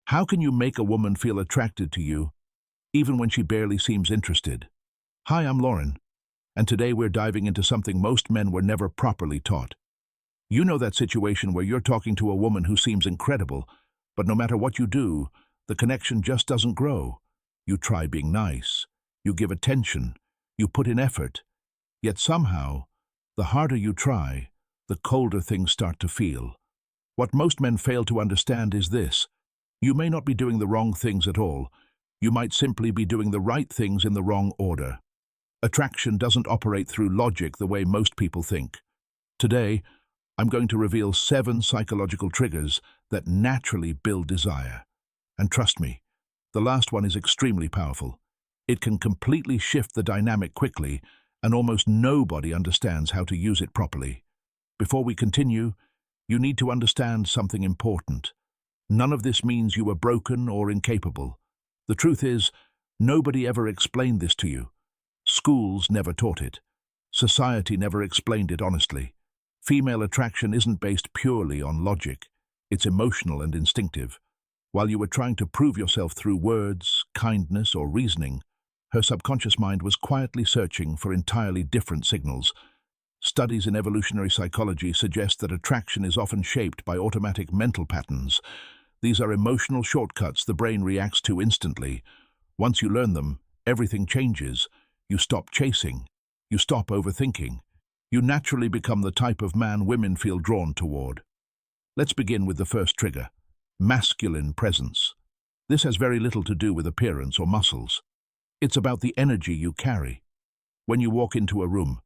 How can you make a woman feel attracted to you, even when she barely seems interested? Hi, I'm Lauren, and today we're diving into something most men were never properly taught. You know that situation where you're talking to a woman who seems incredible, but no matter what you do, the connection just doesn't grow. You try being nice, you give attention, you put in effort, yet somehow, the harder you try, the colder things start to feel. What most men fail to understand is this: you may not be doing the wrong things at all. You might simply be doing the right things in the wrong order. Attraction doesn't operate through logic the way most people think. Today, I'm going to reveal 7 psychological triggers that naturally build desire. And trust me, the last one is extremely powerful. It can completely shift the dynamic quickly, and almost nobody understands how to use it properly. Before we continue, you need to understand something important. None of this means you are broken or incapable. The truth is, nobody ever explained this to you. Schools never taught it. Society never explained it honestly. Female attraction isn't based purely on logic. It's emotional and instinctive. While you were trying to prove yourself through words, kindness, or reasoning, her subconscious mind was quietly searching for entirely different signals. Studies in evolutionary psychology suggest that attraction is often shaped by automatic mental patterns. These are emotional shortcuts the brain reacts to instantly. Once you learn them, everything changes. You stop chasing. You stop overthinking. You naturally become the type of man women feel drawn toward. Let's begin with the first trigger: masculine presence. This has very little to do with appearance or muscles. It's about the energy you carry. When you walk into a room,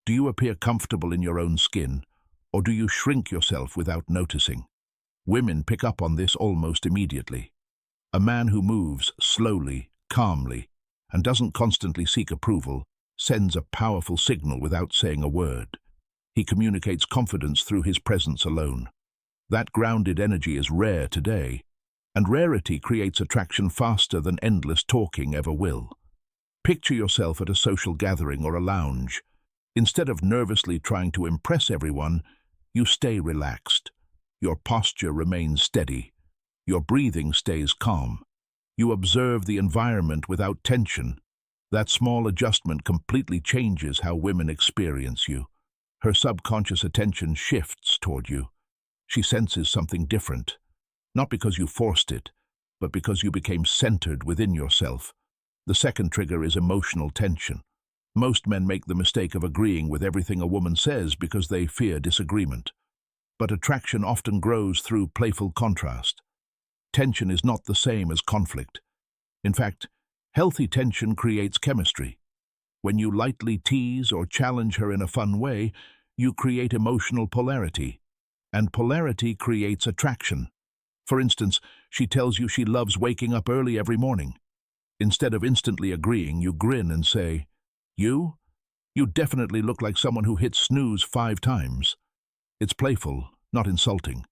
do you appear comfortable in your own skin, or do you shrink yourself without noticing? Women pick up on this almost immediately. A man who moves slowly, calmly, and doesn't constantly seek approval sends a powerful signal without saying a word. He communicates confidence through his presence alone. That grounded energy is rare today, and rarity creates attraction faster than endless talking ever will. Picture yourself at a social gathering or a lounge. Instead of nervously trying to impress everyone, you stay relaxed. Your posture remains steady. Your breathing stays calm. You observe the environment without tension. That small adjustment completely changes how women experience you. Her subconscious attention shifts toward you. She senses something different, not because you forced it, but because you became centered within yourself. The second trigger is emotional tension. Most men make the mistake of agreeing with everything a woman says because they fear disagreement. But attraction often grows through playful contrast. Tension is not the same as conflict. In fact, healthy tension creates chemistry. When you lightly tease or challenge her in a fun way, you create emotional polarity. And polarity creates attraction. For instance, she tells you she loves waking up early every morning. Instead of instantly agreeing, you grin and say, "You? You definitely look like someone who hit snooze 5 times." It's playful, not insulting.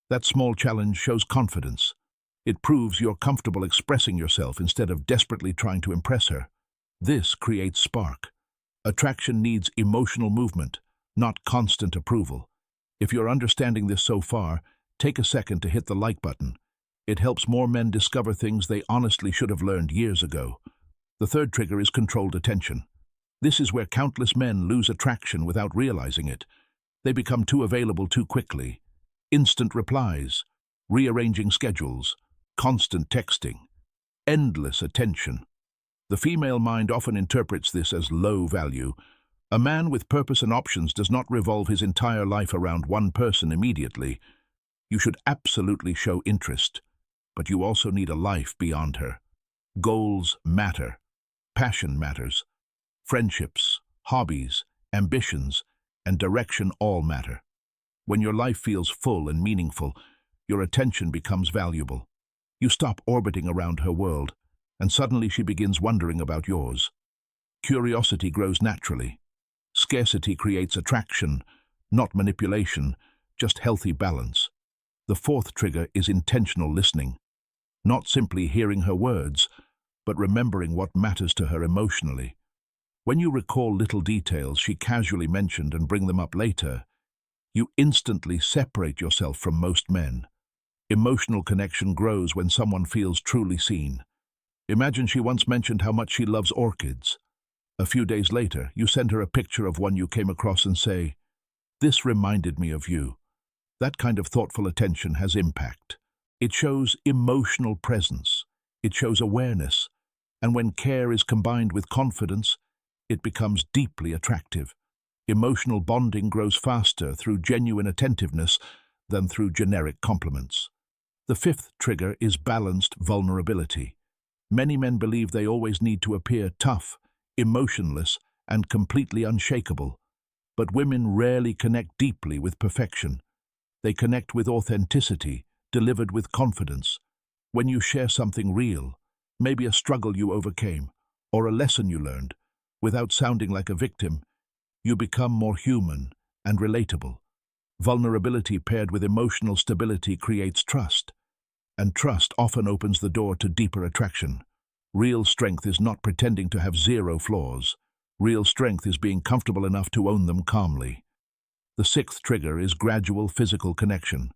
That small challenge shows confidence. It proves you're comfortable expressing yourself instead of desperately trying to impress her. This creates spark. Attraction needs emotional movement, not constant approval. If you're understanding this so far, take a second to hit the like button. It helps more men discover things they honestly should have learned years ago. The third trigger is controlled attention. This is where countless men lose attraction without realizing it. They become too available too quickly. Instant replies, rearranging schedules, constant texting, endless attention. The female mind often interprets this as low value. A man with purpose and options does not revolve his entire life around one person immediately. You should absolutely show interest, but you also need a life beyond her. Goals matter. Passion matters. Friendships, hobbies, ambitions, and direction all matter. When your life feels full and meaningful, your attention becomes valuable. You stop orbiting around her world, and suddenly she begins wondering about yours. Curiosity grows naturally. Scarcity creates attraction, not manipulation, just healthy balance. The fourth trigger is intentional listening. Not simply hearing her words, but remembering what matters to her emotionally. When you recall little details she casually mentioned and bring them up later, you instantly separate yourself from most men. Emotional connection grows when someone feels truly seen. Imagine she once mentioned how much she loves orchids. A few days later, you send her a picture of one you came across and say, "This reminded me of you." That kind of thoughtful attention has impact. It shows emotional presence. It shows awareness. And when care is combined with confidence, it becomes deeply attractive. Emotional bonding grows faster through genuine attentiveness than through generic compliments. The fifth trigger is balanced vulnerability. Many men believe they always need to appear tough, emotionless, and completely unshakable. But women rarely connect deeply with perfection. They connect with authenticity, delivered with confidence. When you share something real, maybe a struggle you overcame, or a lesson you learned, without sounding like a victim, you become more human and relatable. Vulnerability paired with emotional stability creates trust, and trust often opens the door to deeper attraction. Real strength is not pretending to have zero flaws. Real strength is being comfortable enough to own them calmly. The sixth trigger is gradual physical connection.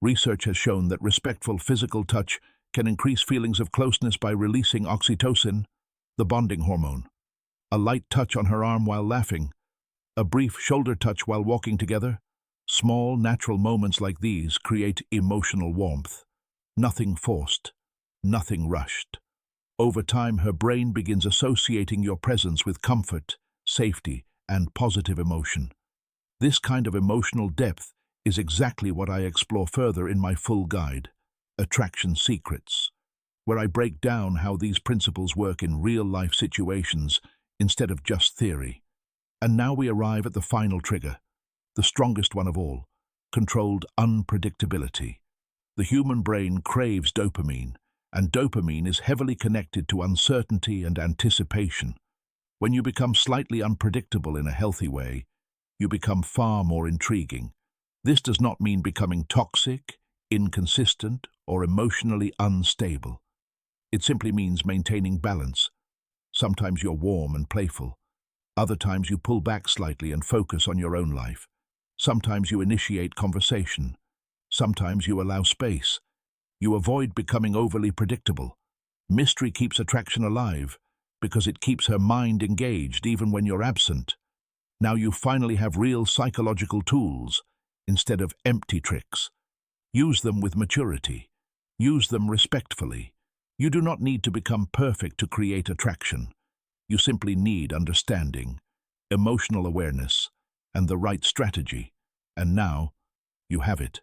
Research has shown that respectful physical touch can increase feelings of closeness by releasing oxytocin, the bonding hormone. A light touch on her arm while laughing, a brief shoulder touch while walking together. Small, natural moments like these create emotional warmth. Nothing forced, nothing rushed. Over time, her brain begins associating your presence with comfort, safety, and positive emotion. This kind of emotional depth is exactly what I explore further in my full guide, Attraction Secrets, where I break down how these principles work in real-life situations instead of just theory. And now we arrive at the final trigger, the strongest one of all, controlled unpredictability. The human brain craves dopamine, and dopamine is heavily connected to uncertainty and anticipation. When you become slightly unpredictable in a healthy way, you become far more intriguing. This does not mean becoming toxic, inconsistent, or emotionally unstable. It simply means maintaining balance. Sometimes you're warm and playful. Other times you pull back slightly and focus on your own life. Sometimes you initiate conversation. Sometimes you allow space. You avoid becoming overly predictable. Mystery keeps attraction alive because it keeps her mind engaged even when you're absent. Now you finally have real psychological tools instead of empty tricks. Use them with maturity. Use them respectfully. You do not need to become perfect to create attraction. You simply need understanding, emotional awareness, and the right strategy. And now, you have it.